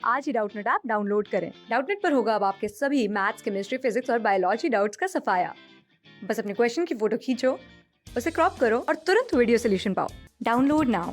आज ही Doubtnut app download करें। Doubtnut पर होगा अब आपके सभी मैथ्स, केमिस्ट्री, फिजिक्स और बायोलॉजी डाउट्स का सफाया। बस अपने क्वेश्चन की फोटो खींचो, उसे क्रॉप करो और तुरंत वीडियो सोल्यूशन पाओ। Download now.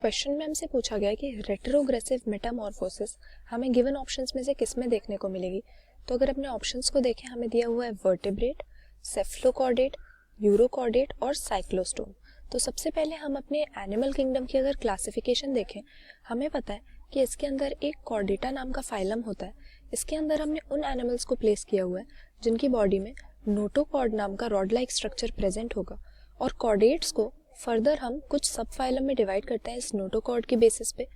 क्वेश्चन में हमसे पूछा गया कि रेट्रोग्रेसिव मेटामॉर्फोसिस हमें गिवन ऑप्शंस में से किस में देखने को मिलेगी। तो अगर अपने ऑप्शंस को देखें, हमें दिया हुआ है वर्टेब्रेट, सेफ्लोकॉर्डेट, यूरोकॉर्डेट और साइक्लोस्टोम। तो सबसे पहले हम अपने एनिमल किंगडम की अगर क्लासिफिकेशन देखें, हमें पता है कि इसके अंदर एक कॉर्डेटा नाम का फाइलम होता है। इसके अंदर हमने उन एनिमल्स को प्लेस किया हुआ है जिनकी बॉडी में नोटोकॉर्ड नाम का रॉड लाइक स्ट्रक्चर प्रेजेंट होगा, और कॉर्डेट्स को फर्दर हम कुछ सब फाइलम में डिवाइड करते हैं इस नोटोकॉर्ड के बेसिस पे,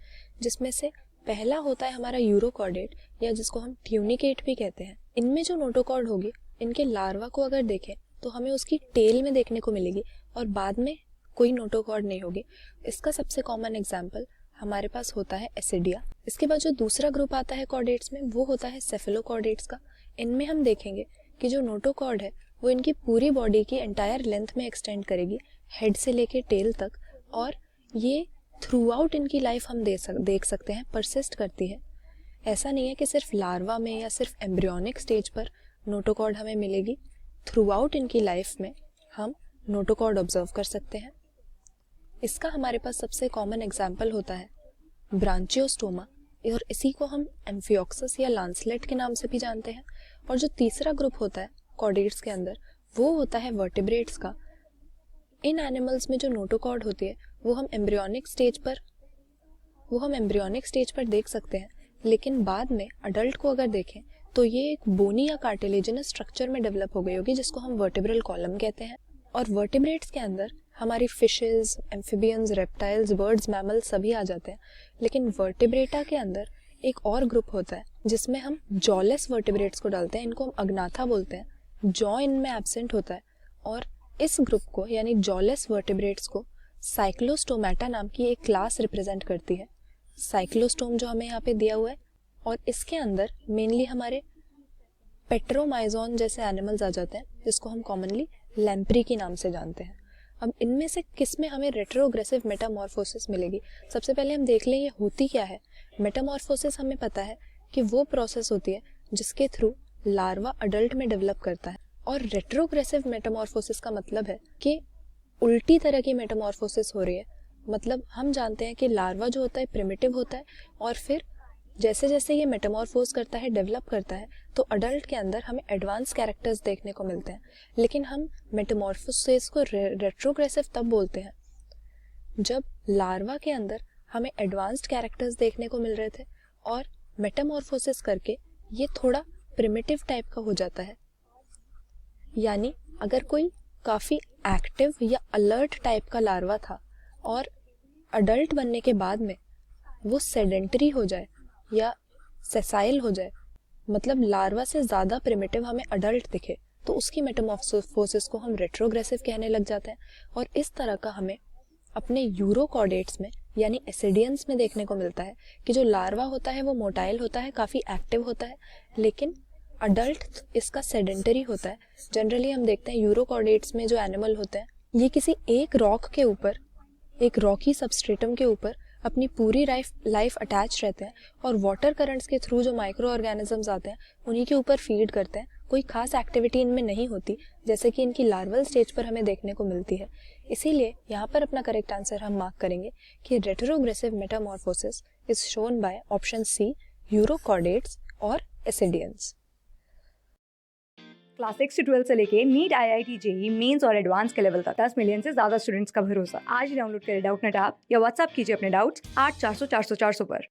जिसमें से पहला होता है हमारा यूरोकॉर्डेट, या जिसको हम ट्यूनिकेट भी कहते हैं। इनमें जो नोटोकॉर्ड होगी, इनके लार्वा को अगर देखें तो हमें उसकी टेल में देखने को मिलेगी और बाद में कोई नोटोकॉर्ड नहीं होगी। इसका सबसे कॉमन एग्जाम्पल हमारे पास होता है एसिडिया। इसके बाद जो दूसरा ग्रुप आता है कॉर्डेट्स में, वो होता है सेफेलोकॉर्डेट्स का। इनमें हम देखेंगे कि जो नोटोकॉर्ड है वो इनकी पूरी बॉडी की एंटायर लेंथ में एक्सटेंड करेगी, हेड से लेके टेल तक, और ये थ्रू आउट इनकी लाइफ हम देख सकते हैं परसिस्ट करती है। ऐसा नहीं है कि सिर्फ लार्वा में या सिर्फ एम्ब्रियोनिक स्टेज पर नोटोकॉर्ड हमें मिलेगी, थ्रू आउट इनकी लाइफ में हम नोटोकॉर्ड ऑब्जर्व कर सकते हैं। इसका हमारे पास सबसे कॉमन एग्जाम्पल होता है ब्रांचियोस्टोमा, और इसी को हम एम्फियोक्सस या लांसलेट के नाम से भी जानते हैं। और जो तीसरा ग्रुप होता है कॉर्डेट्स के अंदर, वो होता है वर्टिब्रेट्स का। इन एनिमल्स में जो नोटोकॉर्ड होती है वो हम एम्ब्रियोनिक स्टेज पर देख सकते हैं, लेकिन बाद में अडल्ट को अगर देखें तो ये एक बोनी या कार्टिलेजिनस स्ट्रक्चर में डेवलप हो गई होगी, जिसको हम वर्टिब्रल कॉलम कहते हैं। और वर्टिब्रेट्स के अंदर हमारी fishes, amphibians, reptiles, birds, mammals सभी आ जाते हैं। लेकिन वर्टिब्रेटा के अंदर एक और ग्रुप होता है जिसमें हम जॉलेस वर्टिब्रेट्स को डालते हैं। इनको हम अग्नाथा बोलते हैं। जॉ इनमें एब्सेंट होता है, और इस ग्रुप को यानी जॉलेस वर्टिब्रेट्स को साइक्लोस्टोमेटा नाम की एक क्लास रिप्रेजेंट करती है। साइक्लोस्टोम जो हमें यहाँ पे दिया हुआ है, और इसके अंदर मेनली हमारे पेट्रोमाइजोन जैसे एनिमल्स आ जाते हैं, जिसको हम कॉमनली लैम्प्री के नाम से जानते हैं। अब इनमें से किस में हमें रेट्रोग्रेसिव मेटामॉर्फोसिस मिलेगी? सबसे पहले हम देख लें ये होती क्या है। मेटामॉर्फोसिस हमें पता है कि वो प्रोसेस होती है जिसके थ्रू लार्वा अडल्ट में डेवलप करता है, और रेट्रोग्रेसिव मेटामॉर्फोसिस का मतलब है कि उल्टी तरह की मेटामॉर्फोसिस हो रही है। मतलब हम जानते हैं कि लार्वा जो होता है प्रिमिटिव होता है, और फिर जैसे जैसे ये मेटामॉर्फोज करता है, डेवलप करता है, तो अडल्ट के अंदर हमें एडवांस कैरेक्टर्स देखने को मिलते हैं। लेकिन हम मेटामॉर्फोसिस को रेट्रोग्रेसिव तब बोलते हैं जब लार्वा के अंदर हमें एडवांस्ड कैरेक्टर्स देखने को मिल रहे थे, और मेटामॉर्फोसिस करके ये थोड़ा प्रिमिटिव टाइप का हो जाता है। यानी अगर कोई काफ़ी एक्टिव या अलर्ट टाइप का लार्वा था और अडल्ट बनने के बाद में वो सेडेंटरी हो जाए या सेसाइल हो जाए, मतलब लार्वा से ज़्यादा प्रिमिटिव हमें अडल्ट दिखे, तो उसकी मेटामॉर्फोसिस को हम रेट्रोग्रेसिव कहने लग जाते हैं। और इस तरह का हमें अपने यूरोकॉर्डेट्स में यानी एसिडियंस में देखने को मिलता है कि जो लार्वा होता है वो मोटाइल होता है, काफ़ी एक्टिव होता है, लेकिन अडल्ट इसका सेडेंटरी होता है। जनरली हम देखते हैं यूरोकॉर्डेट्स में जो एनिमल होते हैं, ये किसी एक रॉक के ऊपर, एक रॉकी सबस्ट्रेटम के ऊपर अपनी पूरी लाइफ अटैच रहते हैं, और वाटर करंट्स के थ्रू जो माइक्रो ऑर्गेनिजम्स आते हैं उन्हीं के ऊपर फीड करते हैं। कोई खास एक्टिविटी इनमें नहीं होती, जैसे कि इनकी लार्वल स्टेज पर हमें देखने को मिलती है। इसीलिए यहाँ पर अपना करेक्ट आंसर हम मार्क करेंगे कि retrogressive metamorphosis is shown by option C, urochordates और एसिडियंस। क्लास 6 से 12 से लेके नीट, IIT, JEE मेंस और एडवांस के लेवल तक 10 मिलियन से ज्यादा स्टूडेंट्स का भरोसा। आज ही डाउनलोड करें डाउटनेट ऐप या व्हाट्सएप कीजिए अपने डाउट्स 8400 400 400 पर।